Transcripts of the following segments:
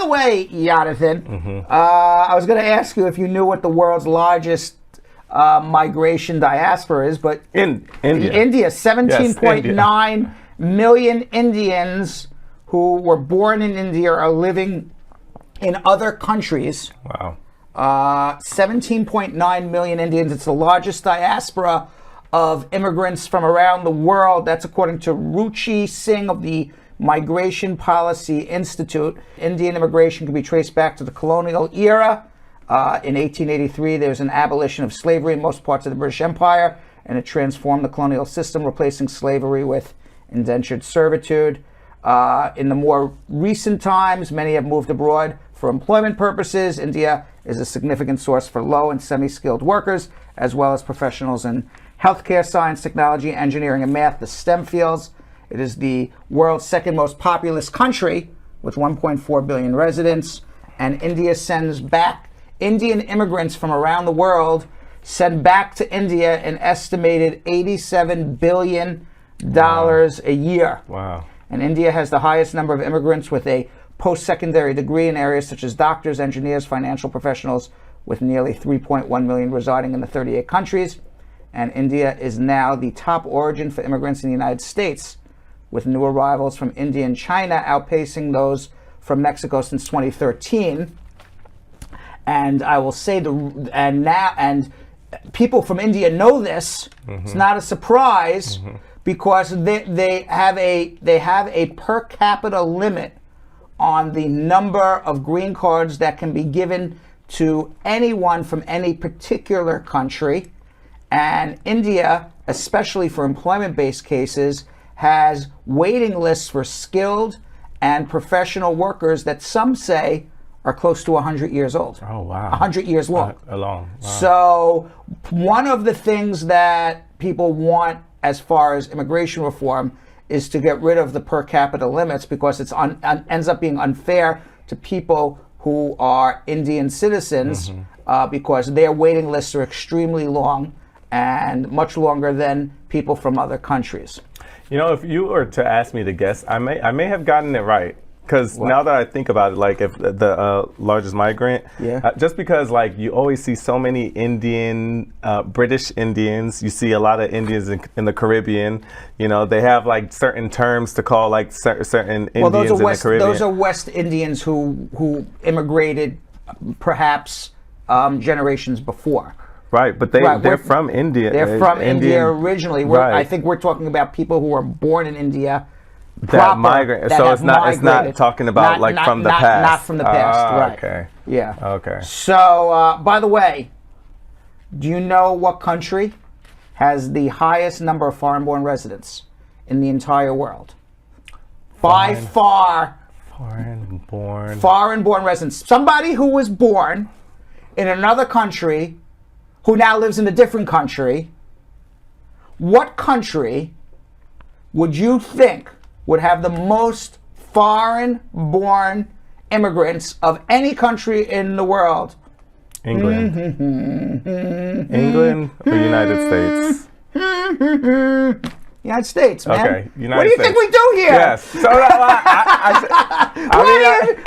way, Yonathan, I was going to ask you if you knew what the world's largest migration diaspora is, but India, 17.9 million Indians who were born in India are living in other countries. Wow. 17.9 million Indians. It's the largest diaspora of immigrants from around the world. That's according to Ruchi Singh of the Migration Policy Institute. Indian immigration can be traced back to the colonial era. In 1883, there was an abolition of slavery in most parts of the British Empire, and it transformed the colonial system, replacing slavery with indentured servitude. In the more recent times, many have moved abroad for employment purposes. India is a significant source for low and semi-skilled workers, as well as professionals in healthcare, science, technology, engineering, and math, the STEM fields. It is the world's second most populous country with 1.4 billion residents, and India sends back Indian immigrants from around the world, send back to India an estimated $87 billion a year. Wow. And India has the highest number of immigrants with a post-secondary degree in areas such as doctors, engineers, financial professionals, with nearly 3.1 million residing in the 38 countries. And India is now the top origin for immigrants in the United States, with new arrivals from India and China outpacing those from Mexico since 2013. And I will say and people from India know this. It's not a surprise because they have a per capita limit on the number of green cards that can be given to anyone from any particular country. And India, especially for employment-based cases, has waiting lists for skilled and professional workers that some say are close to 100 years old. Oh, wow. 100 years long. Wow. So one of the things that people want as far as immigration reform is to get rid of the per capita limits, because it ends up being unfair to people who are Indian citizens because their waiting lists are extremely long and much longer than people from other countries. You know, if you were to ask me to guess, I may have gotten it right. Because now that I think about it, like if the largest migrant, just because like you always see so many Indian, British Indians, you see a lot of Indians in the Caribbean, you know, they have like certain terms to call like certain Indians in the Caribbean. Those are West Indians who immigrated perhaps generations before. Right, but they're from India. They're from India originally. I think we're talking about people who were born in India. That migrant. So it's not talking about from the past. Not from the past, right. Okay. Yeah. Okay. So, by the way, do you know what country has the highest number of foreign-born residents in the entire world? By far. Foreign-born residents. Somebody who was born in another country who now lives in a different country. What country would you think would have the most foreign-born immigrants of any country in the world? England. England or United States? United States, man. Okay, United What do you States. think we do here? Yes. So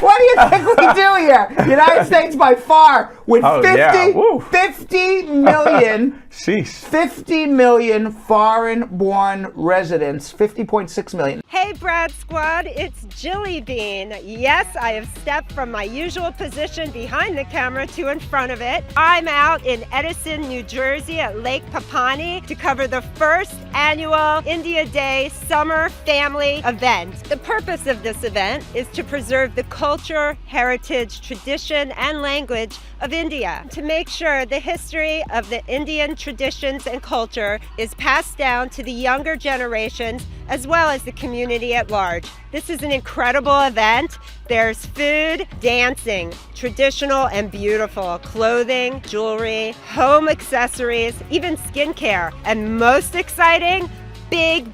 what do you think we do here? United States by far with 50 million. Sheesh. 50 million foreign-born residents, 50.6 million. Hey Brad Squad, it's Jilly-Bean. Yes, I have stepped from my usual position behind the camera to in front of it. I'm out in Edison, New Jersey at Lake Papani to cover the first annual India Day Summer Family event. The purpose of this event is to preserve the culture, heritage, tradition, and language of India, to make sure the history of the Indian traditions and culture is passed down to the younger generations as well as the community at large. This is an incredible event. There's food, dancing, traditional and beautiful, clothing, jewelry, home accessories, even skincare, and most exciting, big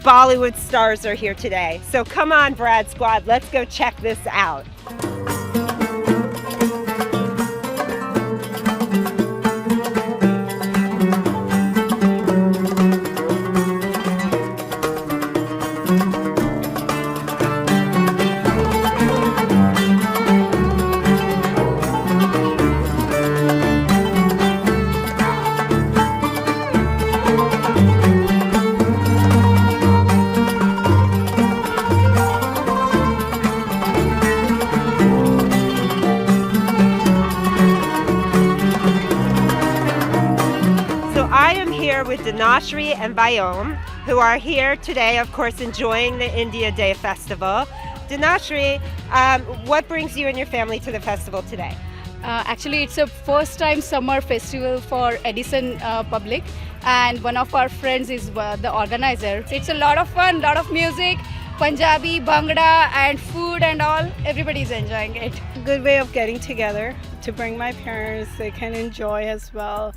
Bollywood stars are here today. So come on, Brad Squad, let's go check this out. am here with Dinashri and Bayom, who are here today, of course, enjoying the India Day Festival. Dinashri, what brings you and your family to the festival today? Actually, it's a first time summer festival for Edison public, and one of our friends is the organizer. It's a lot of fun, lot of music, Punjabi, Bhangra, and food and all. Everybody's enjoying it. Good way of getting together to bring my parents. They can enjoy as well.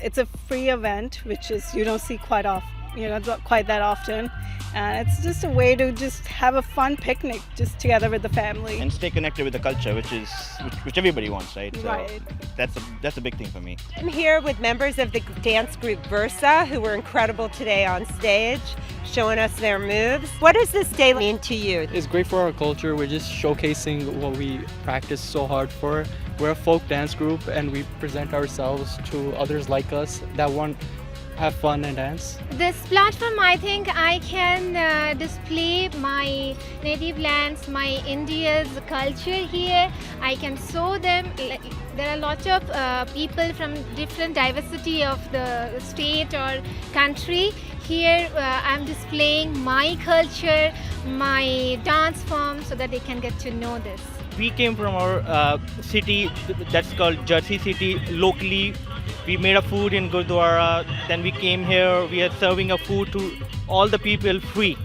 It's a free event, which is you don't see quite that often. And it's just a way to just have a fun picnic just together with the family. And stay connected with the culture, which everybody wants, right? Right. So that's a big thing for me. I'm here with members of the dance group Versa, who were incredible today on stage, showing us their moves. What does this day mean to you? It's great for our culture. We're just showcasing what we practice so hard for. We're a folk dance group and we present ourselves to others like us that want have fun and dance. This platform, I think I can display my native lands, my India's culture here. I can show them. There are lots of people from different diversity of the state or country. Here I'm displaying my culture, my dance form, so that they can get to know this. We came from our city that's called Jersey City locally. We made a food in Gurdwara, then we came here, we are serving a food to all the people free.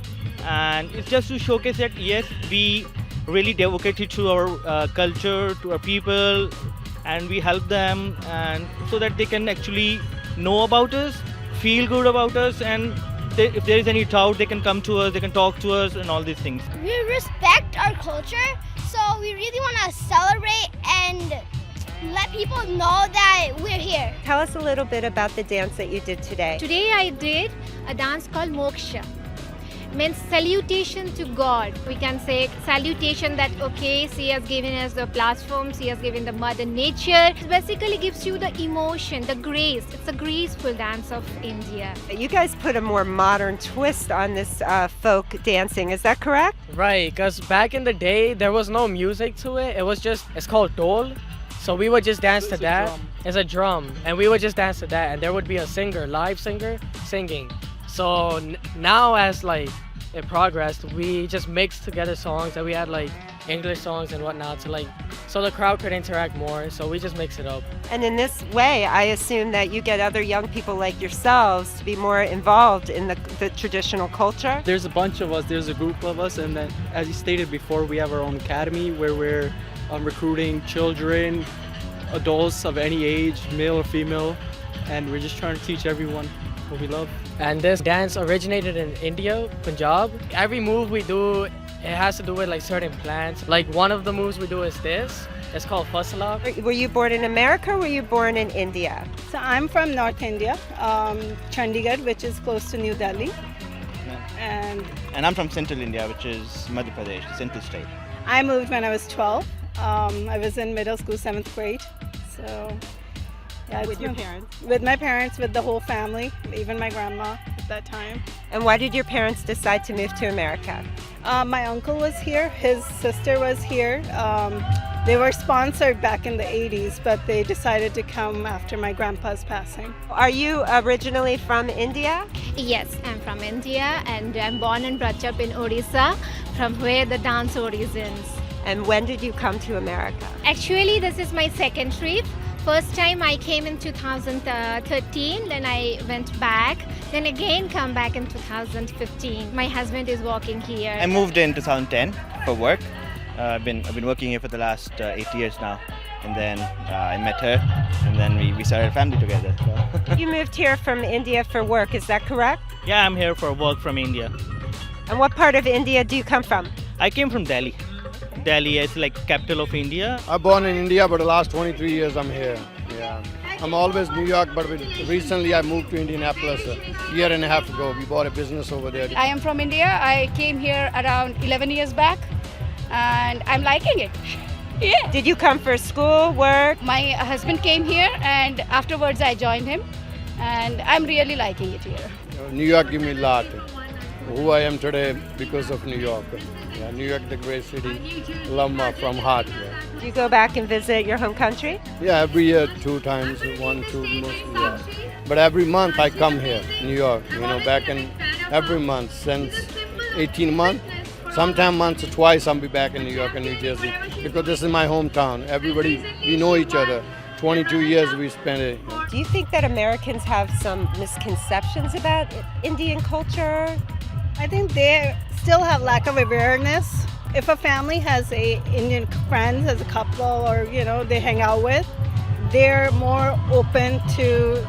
And it's just to showcase that yes, we really devocated to our culture, to our people, and we help them and so that they can actually know about us, feel good about us, and if there is any doubt, they can come to us, they can talk to us and all these things. We respect our culture, so we really want to celebrate and let people know that we're here. Tell us a little bit about the dance that you did today. Today I did a dance called Moksha. Means salutation to God. We can say salutation that okay, she has given us the platform, she has given the mother nature. It basically gives you the emotion, the grace. It's a graceful dance of India. You guys put a more modern twist on this folk dancing, is that correct? Right, because back in the day there was no music to it. It's called dol. So we would just dance to that. It's a drum, and we would just dance to that, and there would be a singer, live singer, singing. So now as like it progressed, we just mixed together songs, and we had like English songs and whatnot to like, so the crowd could interact more. So we just mix it up. And in this way, I assume that you get other young people like yourselves to be more involved in the traditional culture. There's a bunch of us, there's a group of us, and then as you stated before, we have our own academy where we're recruiting children, adults of any age, male or female, and we're just trying to teach everyone what we love. And this dance originated in India, Punjab. Every move we do, it has to do with like certain plants. Like one of the moves we do is this. It's called Fasala. Were you born in America or were you born in India? So I'm from North India, Chandigarh, which is close to New Delhi. And I'm from Central India, which is Madhya Pradesh, the central state. I moved when I was 12. I was in middle school, 7th grade. So, yeah, with your parents? With my parents, with the whole family, even my grandma at that time. And why did your parents decide to move to America? My uncle was here, his sister was here. They were sponsored back in the 80s, but they decided to come after my grandpa's passing. Are you originally from India? Yes, I'm from India and I'm born and brought up in Odisha, from where the dance origins. And when did you come to America? Actually, this is my second trip. First time I came in 2013, then I went back, then again come back in 2015. My husband is working here. I moved in 2010 for work. I've been working here for the last 8 years now. And then I met her, and then we started a family together. So. You moved here from India for work, is that correct? Yeah, I'm here for work from India. And what part of India do you come from? I came from Delhi. Delhi is like capital of India. I'm born in India, but the last 23 years I'm here. Yeah, I'm always New York, but recently I moved to Indianapolis a year and a half ago. We bought a business over there. I am from India. I came here around 11 years back, and I'm liking it. Yeah. Did you come for school, work? My husband came here, and afterwards I joined him, and I'm really liking it here. New York gave me a lot. Who I am today because of New York. Yeah, New York, the great city. Love from heart. Yeah. Do you go back and visit your home country? Yeah, every year 2 times, 1, 2, mostly. Yeah. But every month I come here, New York, back in every month since 18 months. Sometimes once or twice I'll be back in New York and New Jersey because this is my hometown. Everybody, we know each other. 22 years we spent it. Do you think that Americans have some misconceptions about Indian culture? I think they still have lack of awareness. If a family has Indian friends as a couple or, they hang out with, they're more open to,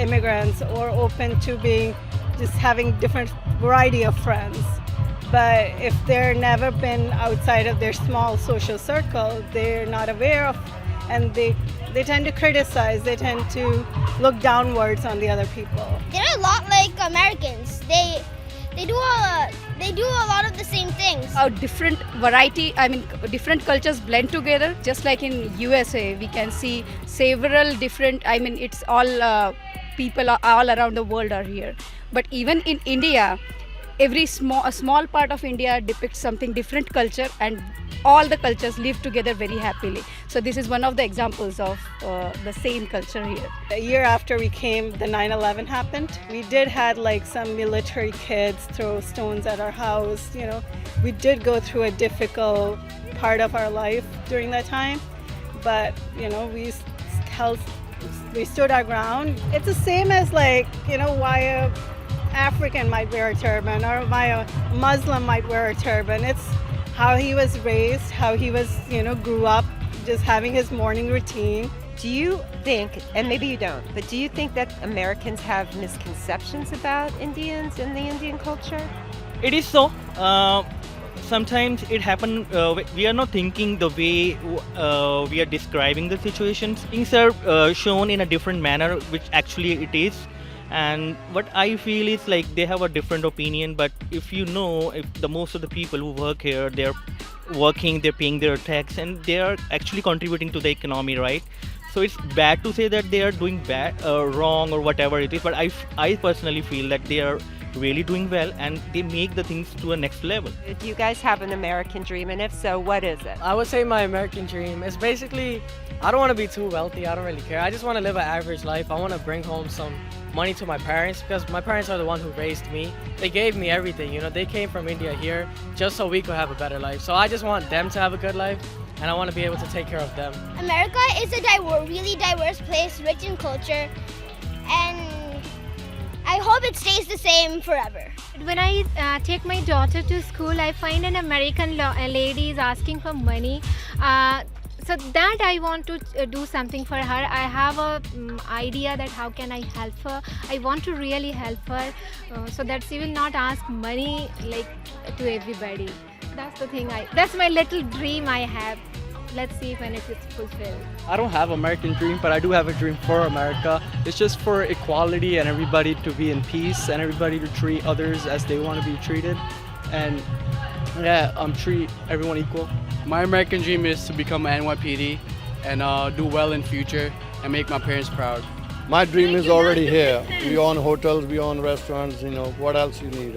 immigrants or open to just having different variety of friends. But if they're never been outside of their small social circle, they're not aware of, and they tend to criticize, they tend to look downwards on the other people. They're a lot like Americans. They do a lot of the same things. Different different cultures blend together. Just like in USA, we can see several different, it's all people all around the world are here. But even in India, a small part of India depicts something different culture, and all the cultures live together very happily. So this is one of the examples of the same culture here. A year after we came, the 9/11 happened. We did had some military kids throw stones at our house. We did go through a difficult part of our life during that time, but we stood our ground. It's the same as why a African might wear a turban or why a Muslim might wear a turban. It's how he was raised, how he was, grew up, just having his morning routine. Do you think, and maybe you don't, but do you think that Americans have misconceptions about Indians and the Indian culture? It is so. Sometimes it happens, we are not thinking the way we are describing the situations. Things are shown in a different manner, which actually it is. And what I feel is they have a different opinion, but if the most of the people who work here, they're working, they're paying their tax, and they are actually contributing to the economy, right? So it's bad to say that they are doing wrong or whatever it is, but I personally feel that they are really doing well and they make the things to a next level. Do you guys have an American dream, and if so, what is it? I would say my American dream is basically, I don't want to be too wealthy, I don't really care. I just want to live an average life. I want to bring home some money to my parents because my parents are the one who raised me. They gave me everything, they came from India here just so we could have a better life. So I just want them to have a good life and I want to be able to take care of them. America is a really diverse place, rich in culture, and I hope it stays the same forever. When I take my daughter to school, I find an American lady is asking for money. So that I want to do something for her. I have a idea that how can I help her. I want to really help her so that she will not ask money to everybody. That's the thing. That's my little dream I have. Let's see when it is fulfilled. I don't have an American dream, but I do have a dream for America. It's just for equality and everybody to be in peace and everybody to treat others as they want to be treated. And treat everyone equal. My American dream is to become an NYPD and do well in future and make my parents proud. My dream is already here. We own hotels, we own restaurants, what else you need?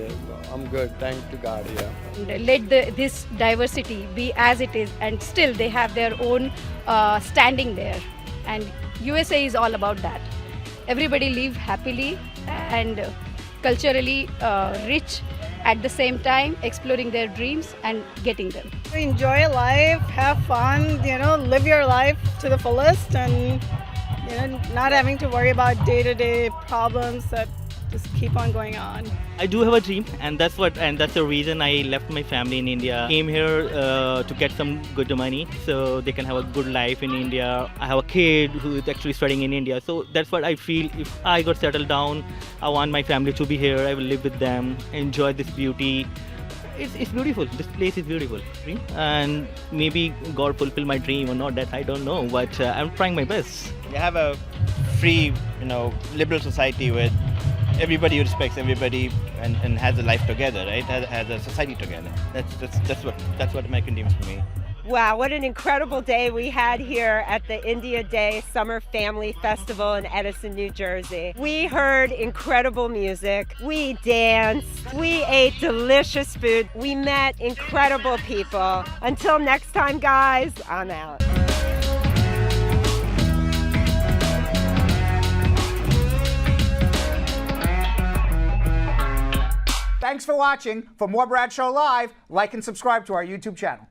I'm good, thank to God, yeah. Let this diversity be as it is, and still they have their own standing there. And USA is all about that. Everybody live happily and culturally rich, at the same time exploring their dreams and getting them. Enjoy life, have fun, live your life to the fullest, and not having to worry about day-to-day problems that just keep on going on. I do have a dream, and that's the reason I left my family in India. Came here to get some good money so they can have a good life in India. I have a kid who is actually studying in India, so that's what I feel. If I got settled down, I want my family to be here. I will live with them, enjoy this beauty. It's beautiful. This place is beautiful, and maybe God fulfill my dream or not. That I don't know, but I'm trying my best. You have a free, liberal society with everybody who respects everybody and has a life together, right? Has a society together. That's what American dream is for me. Wow, what an incredible day we had here at the India Day Summer Family Festival in Edison, New Jersey. We heard incredible music, we danced, we ate delicious food, we met incredible people. Until next time, guys, I'm out. Thanks for watching. For more Brad Show Live, like and subscribe to our YouTube channel.